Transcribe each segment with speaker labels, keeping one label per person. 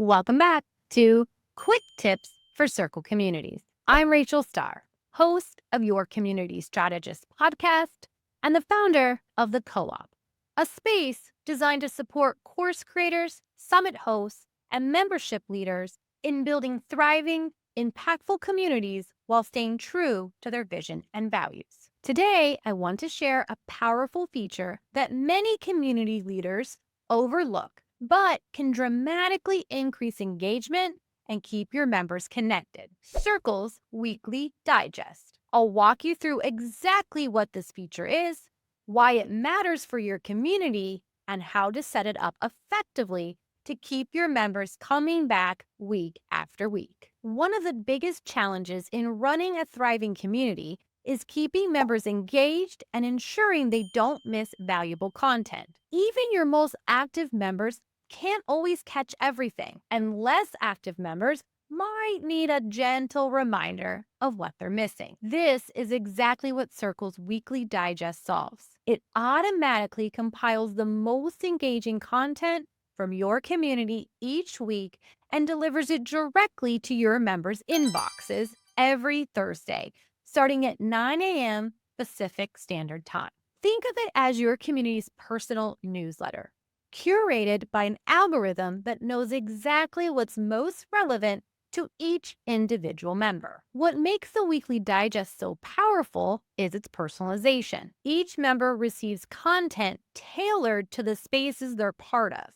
Speaker 1: Welcome back to Quick Tips for Circle Communities. I'm Rachel Starr, host of your Community Strategist podcast and the founder of The Co-op, a space designed to support course creators, summit hosts, and membership leaders in building thriving, impactful communities while staying true to their vision and values. Today, I want to share a powerful feature that many community leaders overlook, but can dramatically increase engagement and keep your members connected. Circle's Weekly Digest. I'll walk you through exactly what this feature is, why it matters for your community, and how to set it up effectively to keep your members coming back week after week. One of the biggest challenges in running a thriving community is keeping members engaged and ensuring they don't miss valuable content. Even your most active members can't always catch everything, and less active members might need a gentle reminder of what they're missing. This is exactly what Circle's Weekly Digest solves. It automatically compiles the most engaging content from your community each week and delivers it directly to your members' inboxes every Thursday, starting at 9 a.m. Pacific Standard Time. Think of it as your community's personal newsletter, curated by an algorithm that knows exactly what's most relevant to each individual member. What makes the Weekly Digest so powerful is its personalization. Each member receives content tailored to the spaces they're part of,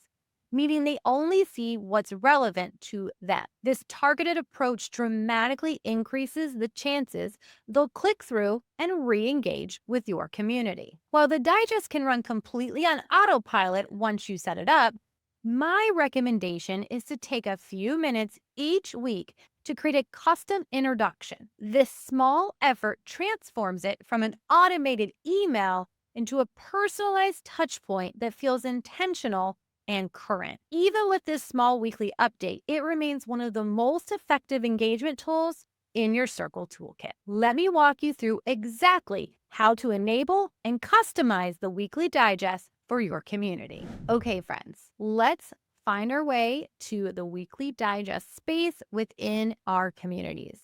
Speaker 1: meaning they only see what's relevant to them. This targeted approach dramatically increases the chances they'll click through and re-engage with your community. While the digest can run completely on autopilot once you set it up, my recommendation is to take a few minutes each week to create a custom introduction. This small effort transforms it from an automated email into a personalized touchpoint that feels intentional and current. Even with this small weekly update, it remains one of the most effective engagement tools in your Circle toolkit. Let me walk you through exactly how to enable and customize the Weekly Digest for your community. Okay, friends, let's find our way to the Weekly Digest space within our communities.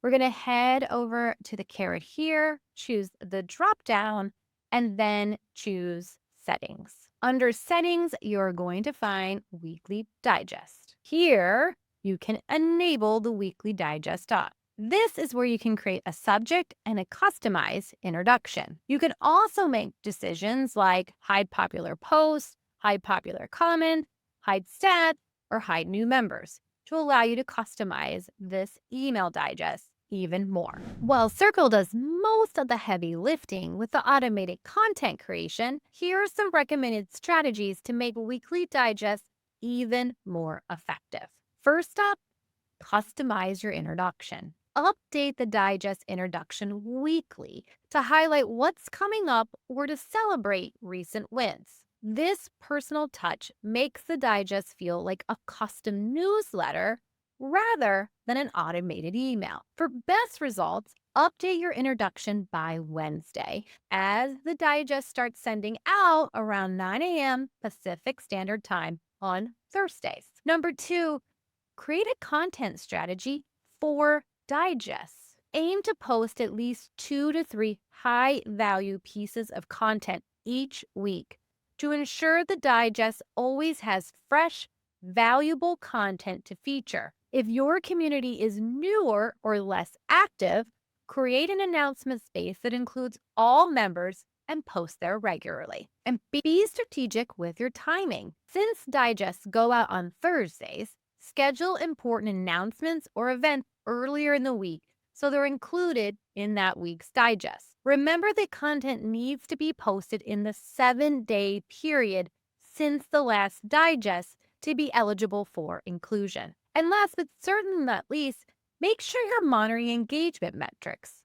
Speaker 1: We're going to head over to the caret here, choose the drop down, and then choose Settings. Under Settings, you're going to find Weekly Digest. Here, you can enable the Weekly Digest up. This is where you can create a subject and a customized introduction. You can also make decisions like hide popular posts, hide popular comments, hide stats, or hide new members to allow you to customize this email digest even more. While Circle does most of the heavy lifting with the automated content creation, here are some recommended strategies to make Weekly Digest even more effective. First up, customize your introduction. Update the digest introduction weekly to highlight what's coming up or to celebrate recent wins. This personal touch makes the digest feel like a custom newsletter rather than an automated email. For best results, update your introduction by Wednesday as the digest starts sending out around 9 a.m. Pacific Standard Time on Thursdays. Number 2, create a content strategy for digests. Aim to post at least 2 to 3 high-value pieces of content each week to ensure the digest always has fresh, valuable content to feature. If your community is newer or less active, create an announcement space that includes all members and post there regularly. And be strategic with your timing. Since digests go out on Thursdays, schedule important announcements or events earlier in the week so they're included in that week's digest. Remember that content needs to be posted in the 7-day period since the last digest to be eligible for inclusion. And last but certainly not least, make sure you're monitoring engagement metrics.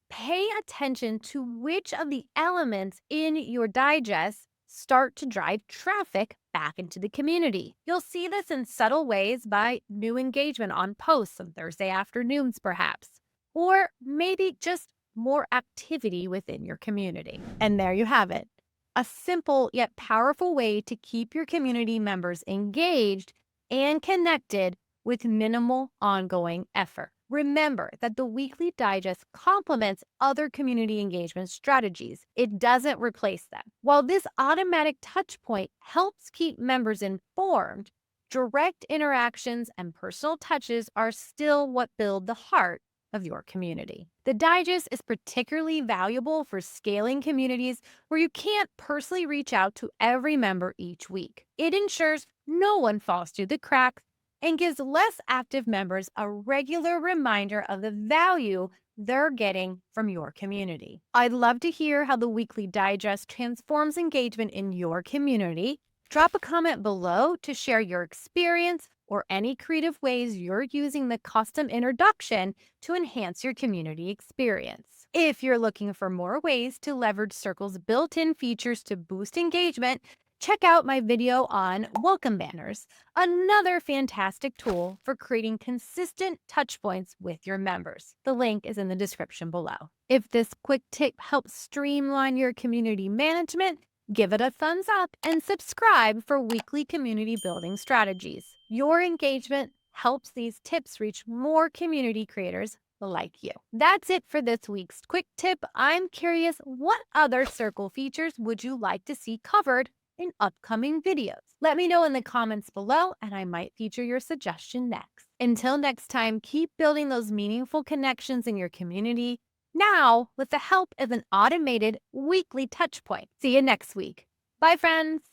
Speaker 1: Pay attention to which of the elements in your digest start to drive traffic back into the community. You'll see this in subtle ways by new engagement on posts on Thursday afternoons, perhaps, or maybe just more activity within your community. And there you have it. A simple yet powerful way to keep your community members engaged and connected with minimal ongoing effort. Remember that the weekly digest complements other community engagement strategies. It doesn't replace them. While this automatic touch point helps keep members informed, direct interactions and personal touches are still what build the heart of your community. The digest is particularly valuable for scaling communities where you can't personally reach out to every member each week. It ensures no one falls through the cracks and gives less active members a regular reminder of the value they're getting from your community. I'd love to hear how the weekly digest transforms engagement in your community. Drop a comment below to share your experience or any creative ways you're using the custom introduction to enhance your community experience. If you're looking for more ways to leverage Circle's built-in features to boost engagement, check out my video on welcome banners, another fantastic tool for creating consistent touchpoints with your members. The link is in the description below. If this quick tip helps streamline your community management, give it a thumbs up and subscribe for weekly community building strategies. Your engagement helps these tips reach more community creators like you. That's it for this week's quick tip. I'm curious, what other Circle features would you like to see covered in upcoming videos? Let me know in the comments below and I might feature your suggestion next. Until next time, keep building those meaningful connections in your community, now with the help of an automated weekly touch point. See you next week. Bye, friends.